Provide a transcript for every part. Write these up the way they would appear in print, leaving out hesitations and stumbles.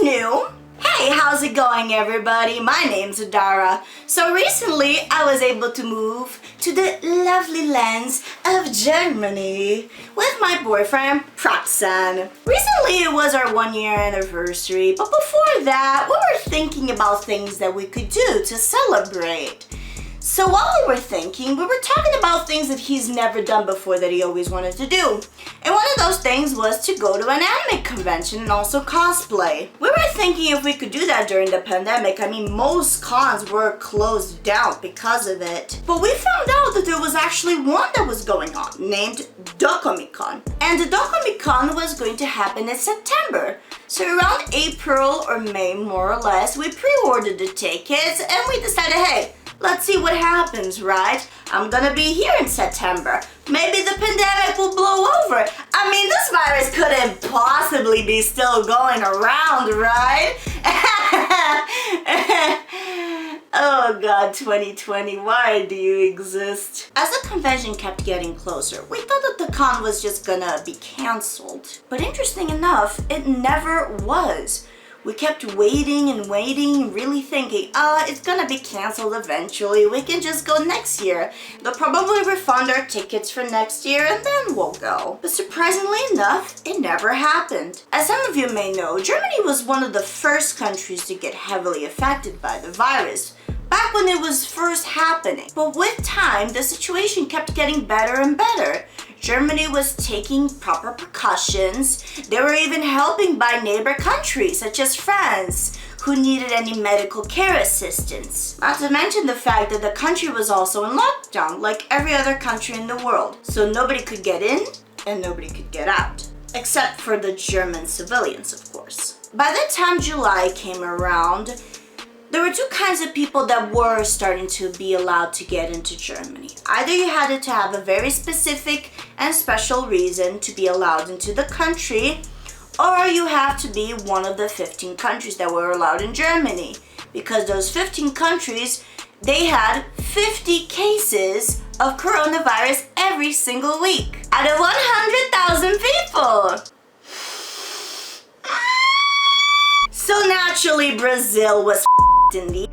new. Hey, how's it going everybody? My name's Adara. So recently I was able to move to the lovely lands of Germany with my boyfriend Praxan. Recently it was our 1-year anniversary, but before that we were thinking about things that we could do to celebrate. So while we were thinking, we were talking about things that he's never done before that he always wanted to do. And one of those things was to go to an anime convention and also cosplay. We were thinking if we could do that during the pandemic. I mean, most cons were closed down because of it. But we found out that there was actually one that was going on, named Dokomi. And the Dokomi was going to happen in September. So around April or May, more or less, we pre-ordered the tickets and we decided, hey, let's see what happens, right? I'm gonna be here in September. Maybe the pandemic will blow over. I mean, this virus couldn't possibly be still going around, right? Oh God, 2020, why do you exist? As the convention kept getting closer, we thought that the con was just gonna be canceled. But interesting enough, it never was. We kept waiting and waiting, really thinking, it's gonna be canceled eventually. We can just go next year. They'll probably refund our tickets for next year and then we'll go. But surprisingly enough, it never happened. As some of you may know, Germany was one of the first countries to get heavily affected by the virus, back when it was first happening. But with time, the situation kept getting better and better. Germany was taking proper precautions. They were even helping by neighbor countries such as France, who needed any medical care assistance. Not to mention the fact that the country was also in lockdown like every other country in the world. So nobody could get in and nobody could get out. Except for the German civilians, of course. By the time July came around, there were two kinds of people that were starting to be allowed to get into Germany. Either you had to have a very specific and special reason to be allowed into the country, or you have to be one of the 15 countries that were allowed in Germany. Because those 15 countries, they had 50 cases of coronavirus every single week. Out of 100,000 people. So naturally, Brazil was in the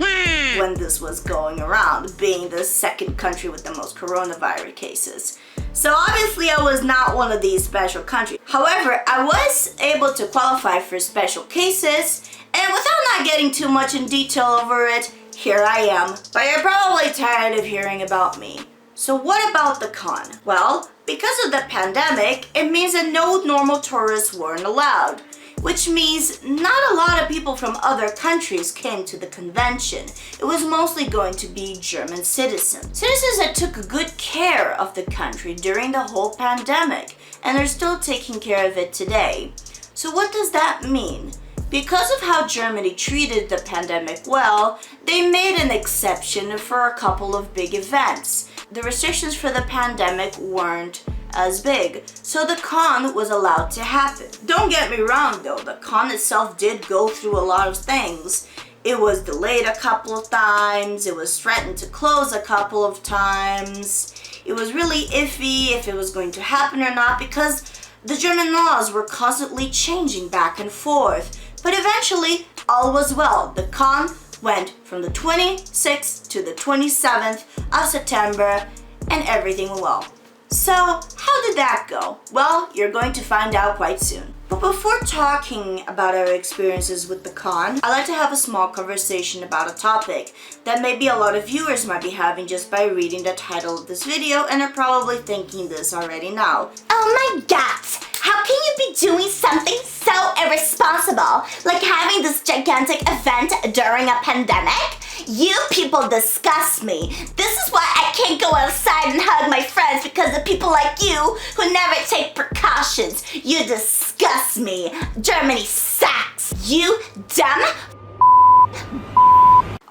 when this was going around, being the second country with the most coronavirus cases. So obviously I was not one of these special countries. However, I was able to qualify for special cases, and without not getting too much in detail over it, here I am. But you're probably tired of hearing about me. So what about the con? Well, because of the pandemic, it means that no normal tourists weren't allowed. Which means not a lot of people from other countries came to the convention. It was mostly going to be German citizens. Citizens that took good care of the country during the whole pandemic, and are still taking care of it today. So what does that mean? Because of how Germany treated the pandemic well, they made an exception for a couple of big events. The restrictions for the pandemic weren't as big, so the con was allowed to happen. Don't get me wrong though, the con itself did go through a lot of things. It was delayed a couple of times, it was threatened to close a couple of times. It was really iffy if it was going to happen or not because the German laws were constantly changing back and forth. But eventually, all was well. The con went from the 26th to the 27th of September and everything went well. So, how did that go? Well, you're going to find out quite soon. But before talking about our experiences with the con, I'd like to have a small conversation about a topic that maybe a lot of viewers might be having just by reading the title of this video and are probably thinking this already now. Oh my god! How can you be doing something so irresponsible, like having this gigantic event during a pandemic? You people disgust me. This is why I can't go outside and hug my friends, because of people like you who never take precautions. You disgust me. Germany sucks. You dumb.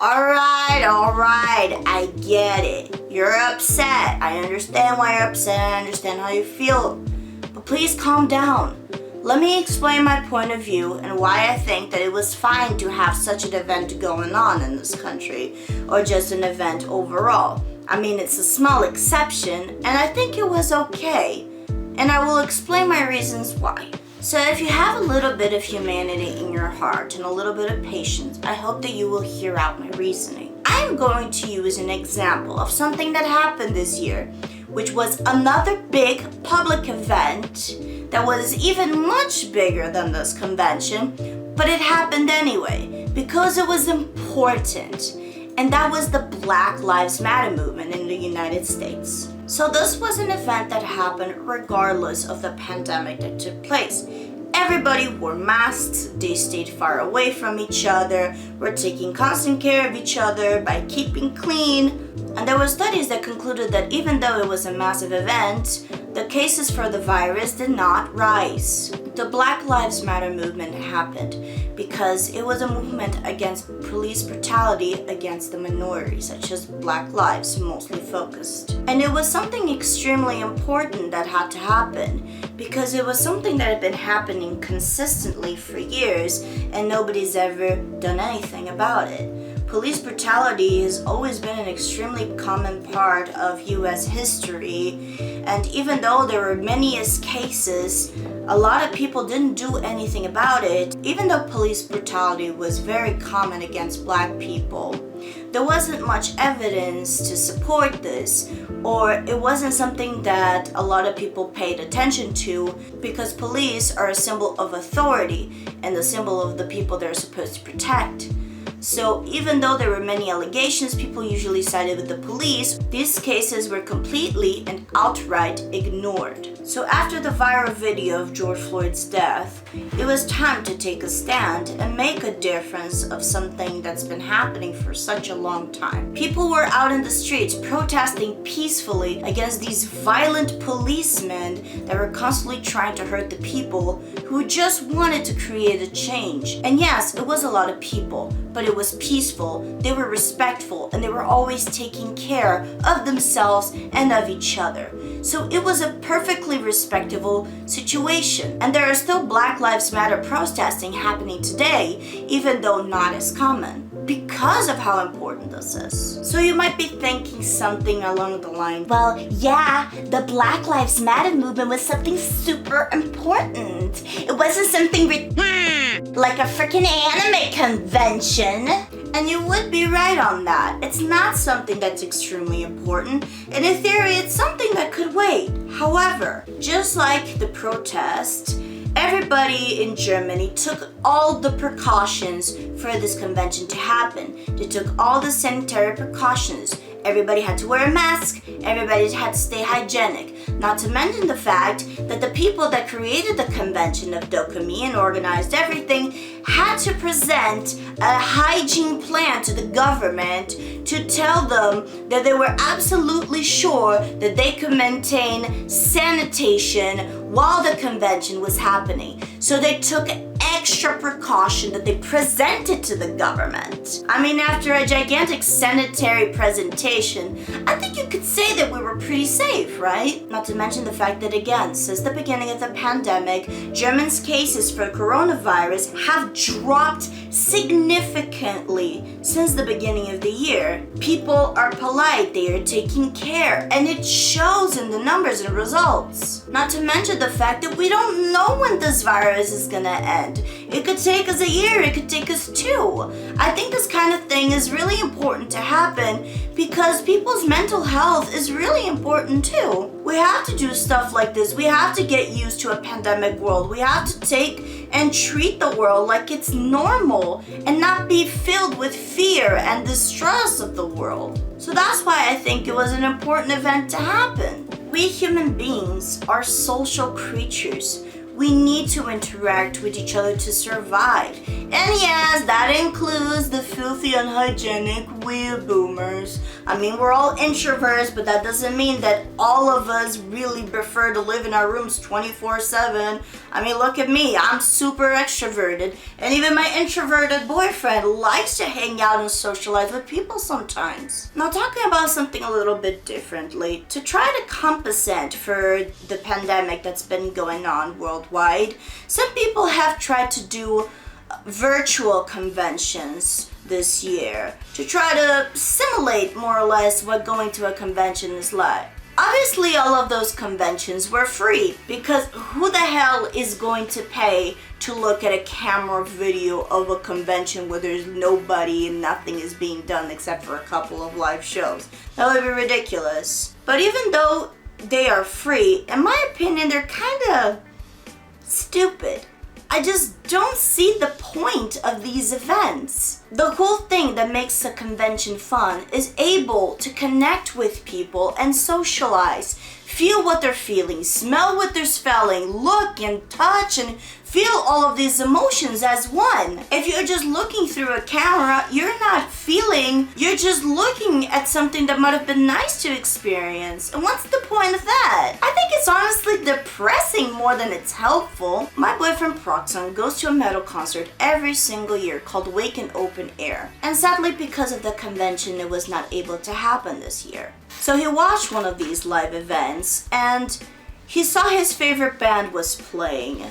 Alright, I get it. You're upset. I understand why you're upset. I understand how you feel. But please calm down. Let me explain my point of view and why I think that it was fine to have such an event going on in this country, or just an event overall. I mean, it's a small exception, and I think it was okay. And I will explain my reasons why. So if you have a little bit of humanity in your heart and a little bit of patience, I hope that you will hear out my reasoning. I am going to use an example of something that happened this year, which was another big public event that was even much bigger than this convention, but it happened anyway because it was important, and that was the Black Lives Matter movement in the United States. So this was an event that happened regardless of the pandemic that took place. Everybody wore masks, they stayed far away from each other, were taking constant care of each other by keeping clean. And there were studies that concluded that even though it was a massive event, the cases for the virus did not rise. The Black Lives Matter movement happened because it was a movement against police brutality against the minorities, such as Black lives mostly focused. And it was something extremely important that had to happen because it was something that had been happening consistently for years and nobody's ever done anything about it. Police brutality has always been an extremely common part of US history, and even though there were many cases, a lot of people didn't do anything about it. Even though police brutality was very common against Black people, there wasn't much evidence to support this, or it wasn't something that a lot of people paid attention to because police are a symbol of authority and the symbol of the people they're supposed to protect. So even though there were many allegations, people usually sided with the police, these cases were completely and outright ignored. So after the viral video of George Floyd's death, it was time to take a stand and make a difference of something that's been happening for such a long time. People were out in the streets protesting peacefully against these violent policemen that were constantly trying to hurt the people who just wanted to create a change. And yes, it was a lot of people, but it was peaceful, they were respectful, and they were always taking care of themselves and of each other. So it was a perfectly respectable situation. And there are still Black Lives Matter protesting happening today, even though not as common, because of how important this is. So you might be thinking something along the line, well, yeah, the Black Lives Matter movement was something super important. It wasn't something like a freaking anime convention. And you would be right on that. It's not something that's extremely important, and in theory, it's something that could wait. However, just like the protest, everybody in Germany took all the precautions for this convention to happen. They took all the sanitary precautions. Everybody had to wear a mask, everybody had to stay hygienic. Not to mention the fact that the people that created the convention of Dokomi and organized everything had to present a hygiene plan to the government to tell them that they were absolutely sure that they could maintain sanitation while the convention was happening. So they took extra precaution that they presented to the government. I mean, after a gigantic sanitary presentation, I think you could say that we were pretty safe, right? Not to mention the fact that, again, since the beginning of the pandemic, Germany's cases for coronavirus have dropped significantly since the beginning of the year. People are polite, they are taking care, and it shows in the numbers and results. Not to mention the fact that we don't know when this virus is gonna end. It could take us a year, it could take us 2. I think this kind of thing is really important to happen because people's mental health is really important too. We have to do stuff like this. We have to get used to a pandemic world. We have to take and treat the world like it's normal and not be filled with fear and distrust of the world. So that's why I think it was an important event to happen. We human beings are social creatures. We need to interact with each other to survive. And yes, that includes the filthy, unhygienic, weird boomers. I mean, we're all introverts, but that doesn't mean that all of us really prefer to live in our rooms 24/7. I mean, look at me, I'm super extroverted. And even my introverted boyfriend likes to hang out and socialize with people sometimes. Now, talking about something a little bit differently, to try to compensate for the pandemic that's been going on worldwide, some people have tried to do virtual conventions this year to try to simulate more or less what going to a convention is like. Obviously, all of those conventions were free because who the hell is going to pay to look at a camera video of a convention where there's nobody and nothing is being done except for a couple of live shows? That would be ridiculous. But even though they are free, in my opinion, they're kind of stupid. I just don't see the point of these events. The whole thing that makes a convention fun is able to connect with people and socialize, feel what they're feeling, smell what they're smelling, look and touch and feel all of these emotions as one. If you're just looking through a camera, you're not feeling, you're just looking at something that might have been nice to experience. And what's the point of that? I think it's honestly depressing more than it's helpful. My boyfriend Proxon goes to a metal concert every single year called Wake and Open Air. And sadly, because of the convention, it was not able to happen this year. So he watched one of these live events and he saw his favorite band was playing.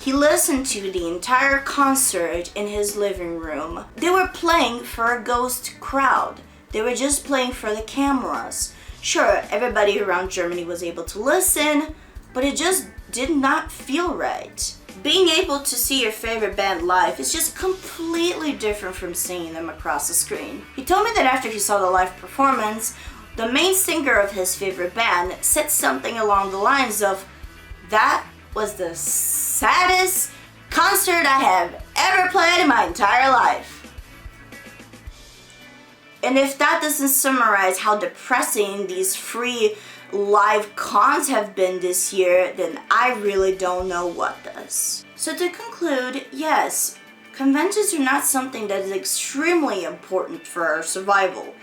He listened to the entire concert in his living room. They were playing for a ghost crowd. They were just playing for the cameras. Sure, everybody around Germany was able to listen, but it just did not feel right. Being able to see your favorite band live is just completely different from seeing them across the screen. He told me that after he saw the live performance, the main singer of his favorite band said something along the lines of, "That was the saddest concert I have ever played in my entire life." And if that doesn't summarize how depressing these free live cons have been this year, then I really don't know what does. So to conclude, yes, conventions are not something that is extremely important for our survival,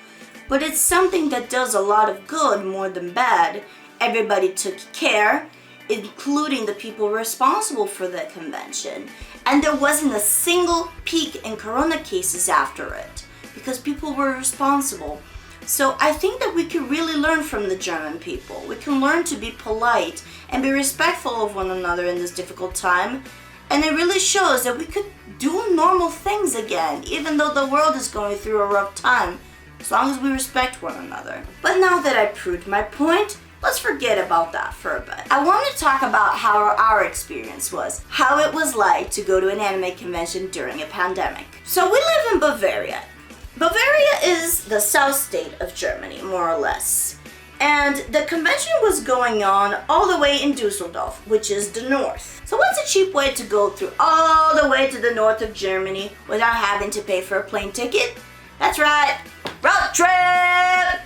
but it's something that does a lot of good more than bad. Everybody took care, including the people responsible for the convention. And there wasn't a single peak in corona cases after it because people were responsible. So I think that we can really learn from the German people. We can learn to be polite and be respectful of one another in this difficult time. And it really shows that we could do normal things again, even though the world is going through a rough time, as long as we respect one another. But now that I proved my point, let's forget about that for a bit. I want to talk about how our experience was, how it was like to go to an anime convention during a pandemic. So we live in Bavaria. Bavaria is the south state of Germany, more or less. And the convention was going on all the way in Dusseldorf, which is the north. So what's a cheap way to go through all the way to the north of Germany without having to pay for a plane ticket? That's right, road trip!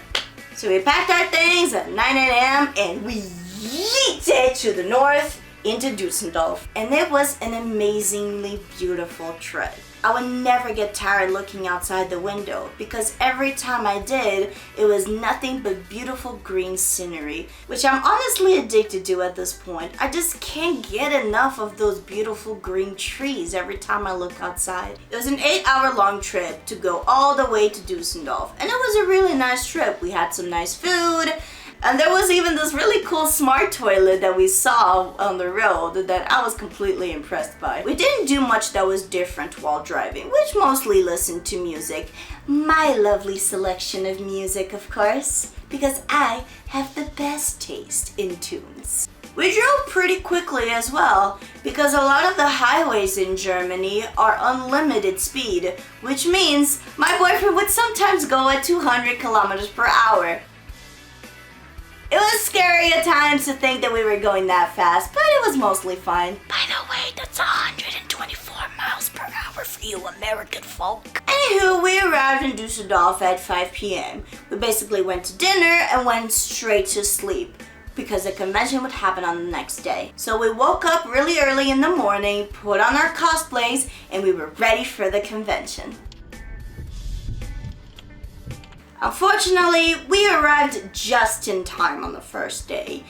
So we packed our things at 9 a.m. and we yeeted to the north into Dusseldorf. And it was an amazingly beautiful trip. I would never get tired looking outside the window because every time I did, it was nothing but beautiful green scenery, which I'm honestly addicted to at this point. I just can't get enough of those beautiful green trees every time I look outside. It was an 8-hour-long trip to go all the way to Dusseldorf, and it was a really nice trip. We had some nice food, and there was even this really cool smart toilet that we saw on the road that I was completely impressed by. We didn't do much that was different while driving, which mostly listened to music. My lovely selection of music, of course, because I have the best taste in tunes. We drove pretty quickly as well, because a lot of the highways in Germany are unlimited speed, which means my boyfriend would sometimes go at 200 kilometers per hour. It was scary at times to think that we were going that fast, but it was mostly fine. By the way, that's 124 miles per hour for you American folk. Anywho, we arrived in Dusseldorf at 5 p.m. We basically went to dinner and went straight to sleep because the convention would happen on the next day. So we woke up really early in the morning, put on our cosplays, and we were ready for the convention. Unfortunately, we arrived just in time on the first day.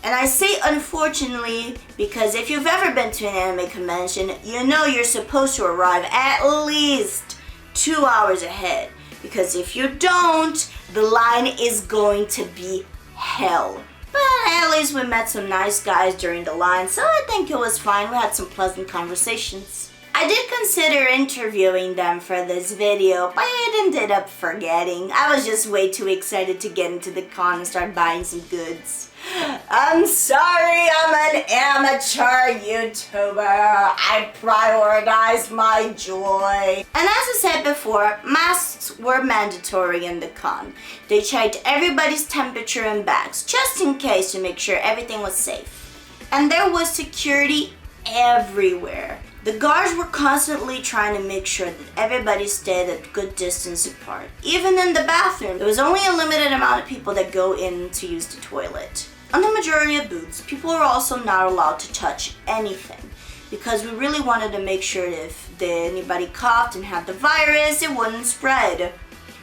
And I say unfortunately because if you've ever been to an anime convention, you know you're supposed to arrive at least 2 hours ahead. Because if you don't, the line is going to be hell. But at least we met some nice guys during the line, so I think it was fine. We had some pleasant conversations. I I did consider interviewing them for this video, but I ended up forgetting. I was just way too excited to get into the con and start buying some goods. I'm sorry, I'm an amateur YouTuber. I prioritize my joy. And as I said before, masks were mandatory in the con. They checked everybody's temperature and bags, just in case to make sure everything was safe. And there was security everywhere. The guards were constantly trying to make sure that everybody stayed at a good distance apart. Even in the bathroom, there was only a limited amount of people that go in to use the toilet. On the majority of booths, people were also not allowed to touch anything because we really wanted to make sure that if anybody coughed and had the virus, it wouldn't spread.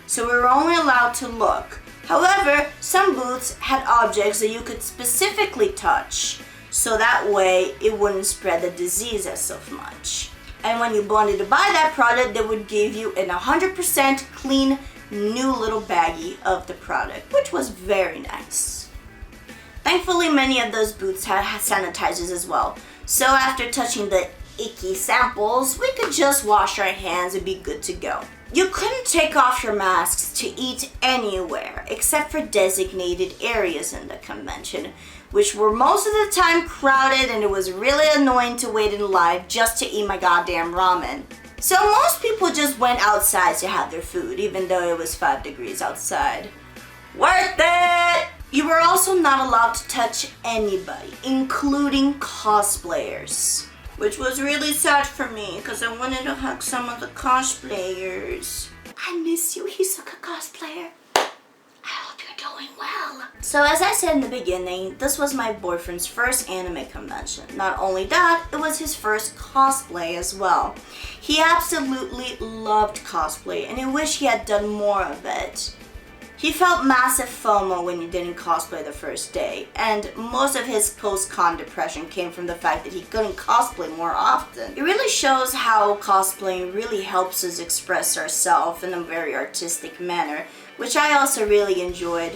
So we were only allowed to look. However, some booths had objects that you could specifically touch, so that way it wouldn't spread the disease as so much. And when you wanted to buy that product, they would give you an 100% clean new little baggie of the product, which was very nice. Thankfully, many of those booths had sanitizers as well, so after touching the icky samples, we could just wash our hands and be good to go. You couldn't take off your masks to eat anywhere except for designated areas in the convention, which were most of the time crowded, and it was really annoying to wait in line just to eat my goddamn ramen. So most people just went outside to have their food, even though it was 5 degrees outside. Worth it! You were also not allowed to touch anybody, including cosplayers. Which was really sad for me, because I wanted to hug some of the cosplayers. I miss you, Hisoka cosplayer. I hope you're doing well. So as I said in the beginning, this was my boyfriend's first anime convention. Not only that, it was his first cosplay as well. He absolutely loved cosplay, and he wished he had done more of it. He felt massive FOMO when he didn't cosplay the first day, and most of his post-con depression came from the fact that he couldn't cosplay more often. It really shows how cosplaying really helps us express ourselves in a very artistic manner, which I also really enjoyed.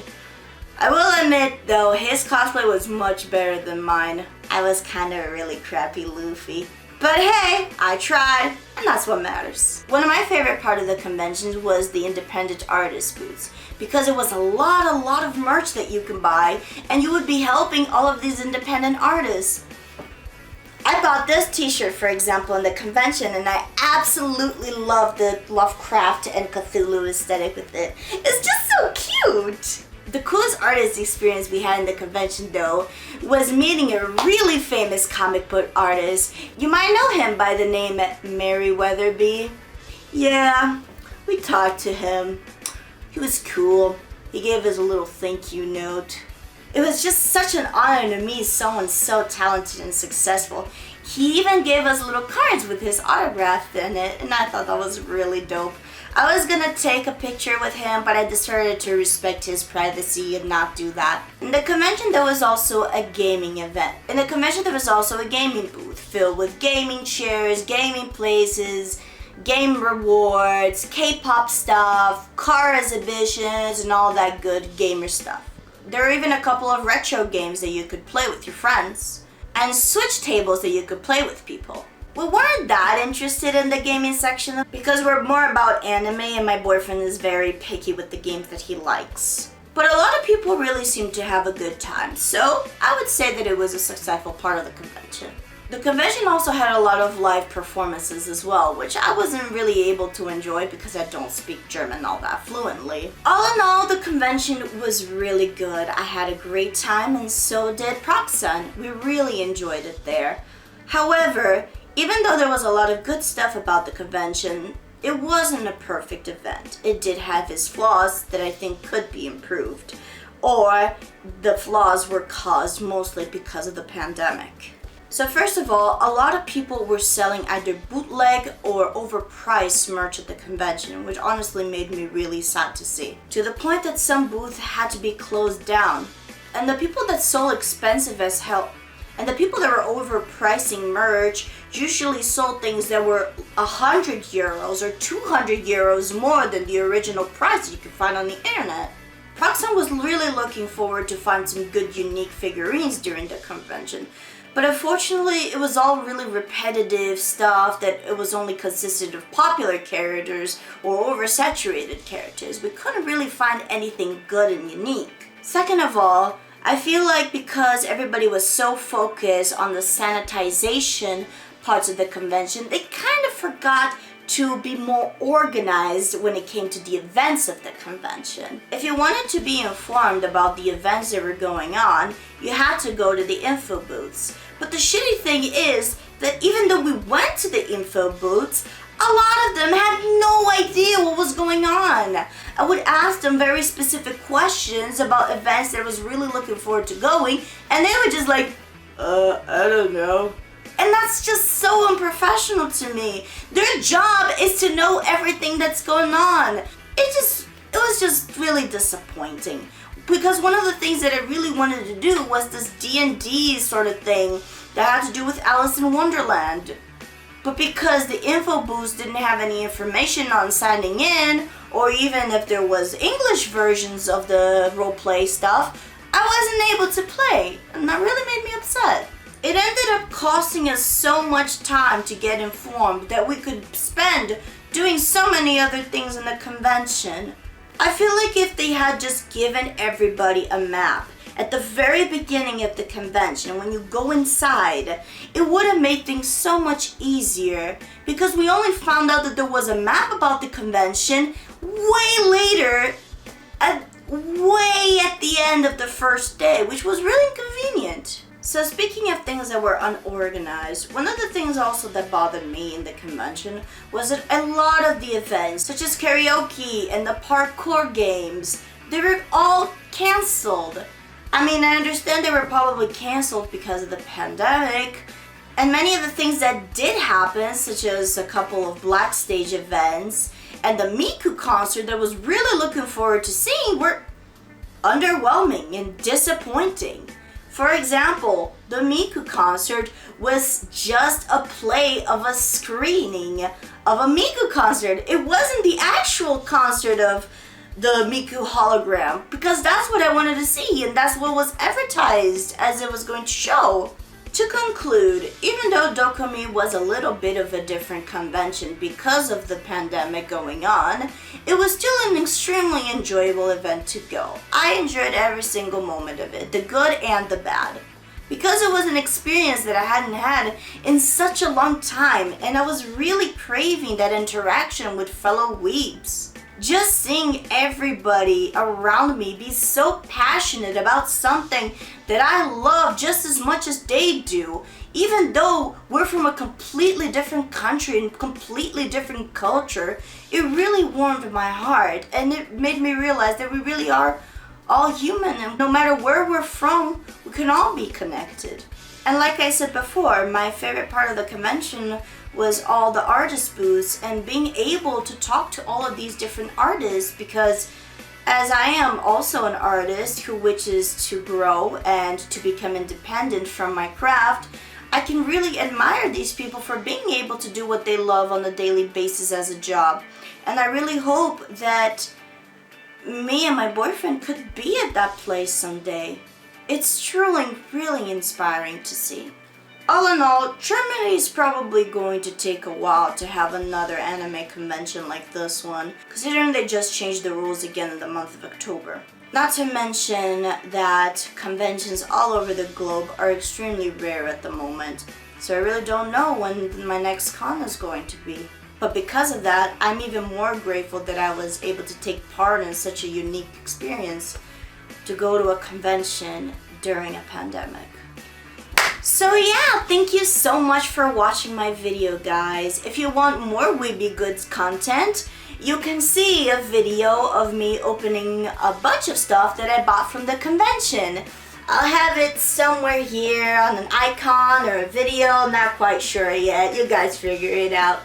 I will admit though, his cosplay was much better than mine. I was kind of a really crappy Luffy. But hey, I tried, and that's what matters. One of my favorite part of the convention was the independent artist booths, because it was a lot of merch that you can buy, and you would be helping all of these independent artists. I bought this t-shirt, for example, in the convention, and I absolutely love the Lovecraft and Cthulhu aesthetic with it. It's just so cute! The coolest artist experience we had in the convention though was meeting a really famous comic book artist. You might know him by the name Mary Weatherby. Yeah, we talked to him. He was cool. He gave us a little thank you note. It was just such an honor to meet someone so talented and successful. He even gave us little cards with his autograph in it, and I thought that was really dope. I was gonna take a picture with him, but I decided to respect his privacy and not do that. In the convention, there was also a gaming event. In the convention, there was also a gaming booth filled with gaming chairs, gaming places, game rewards, K-pop stuff, car exhibitions, and all that good gamer stuff. There were even a couple of retro games that you could play with your friends, and Switch tables that you could play with people. We weren't that interested in the gaming section because we're more about anime, and my boyfriend is very picky with the games that he likes. But a lot of people really seemed to have a good time, so I would say that it was a successful part of the convention. The convention also had a lot of live performances as well, which I wasn't really able to enjoy because I don't speak German all that fluently. All in all, the convention was really good. I had a great time, and so did Proxon. We really enjoyed it there. However, even though there was a lot of good stuff about the convention, it wasn't a perfect event. It did have its flaws that I think could be improved, or the flaws were caused mostly because of the pandemic. So first of all, a lot of people were selling either bootleg or overpriced merch at the convention, which honestly made me really sad to see. To the point that some booths had to be closed down. And the people that sold expensive as hell, and the people that were overpricing merch usually sold things that were 100 euros or 200 euros more than the original price you could find on the internet. Proxon was really looking forward to find some good unique figurines during the convention, But unfortunately, it was all really repetitive stuff that it was only consisted of popular characters or oversaturated characters. We couldn't really find anything good and unique. Second of all, I feel like because everybody was so focused on the sanitization parts of the convention, they kind of forgot to be more organized when it came to the events of the convention. If you wanted to be informed about the events that were going on, you had to go to the info booths. But the shitty thing is that even though we went to the info booths, a lot of them had no idea what was going on. I would ask them very specific questions about events that I was really looking forward to going, and they were just like, I don't know. And that's just so unprofessional to me. Their job is to know everything that's going on. It was just really disappointing. Because one of the things that I really wanted to do was this D&D sort of thing that had to do with Alice in Wonderland. But because the info booths didn't have any information on signing in, or even if there was English versions of the roleplay stuff, I wasn't able to play, and that really made me upset. It ended up costing us so much time to get informed that we could spend doing so many other things in the convention. I feel like if they had just given everybody a map at the very beginning of the convention, when you go inside, it would have made things so much easier, because we only found out that there was a map about the convention way later, way at the end of the first day, which was really inconvenient. So speaking of things that were unorganized, one of the things also that bothered me in the convention was that a lot of the events, such as karaoke and the parkour games, they were all canceled. I mean, I understand they were probably canceled because of the pandemic, and many of the things that did happen, such as a couple of Black Stage events and the Miku concert that I was really looking forward to seeing, were underwhelming and disappointing. For example, the Miku concert was just a play of a screening of a Miku concert. It wasn't the actual concert of the Miku hologram, because that's what I wanted to see and that's what was advertised as it was going to show. To conclude, even though Dokomi was a little bit of a different convention because of the pandemic going on, it was still an extremely enjoyable event to go. I enjoyed every single moment of it, the good and the bad. Because it was an experience that I hadn't had in such a long time, and I was really craving that interaction with fellow weebs. Just seeing everybody around me be so passionate about something that I love just as much as they do, even though we're from a completely different country and completely different culture, it really warmed my heart, and it made me realize that we really are all human, and no matter where we're from, we can all be connected. And like I said before, my favorite part of the convention was all the artist booths and being able to talk to all of these different artists, because as I am also an artist who wishes to grow and to become independent from my craft, I can really admire these people for being able to do what they love on a daily basis as a job. And I really hope that me and my boyfriend could be at that place someday. It's truly, really inspiring to see. All in all, Germany is probably going to take a while to have another anime convention like this one, considering they just changed the rules again in the month of October. Not to mention that conventions all over the globe are extremely rare at the moment, so I really don't know when my next con is going to be. But because of that, I'm even more grateful that I was able to take part in such a unique experience to go to a convention during a pandemic. So yeah, thank you so much for watching my video, guys. If you want more Weeby Goods content, you can see a video of me opening a bunch of stuff that I bought from the convention. I'll have it somewhere here on an icon or a video, not quite sure yet. You guys figure it out.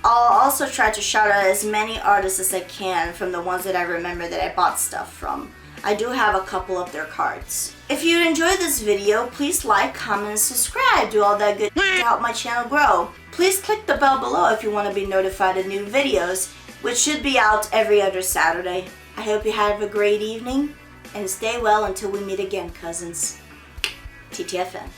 I'll also try to shout out as many artists as I can from the ones that I remember that I bought stuff from. I do have a couple of their cards. If you enjoyed this video, please like, comment, and subscribe. Do all that good to help my channel grow. Please click the bell below if you want to be notified of new videos, which should be out every other Saturday. I hope you have a great evening, and stay well until we meet again, cousins. TTFN.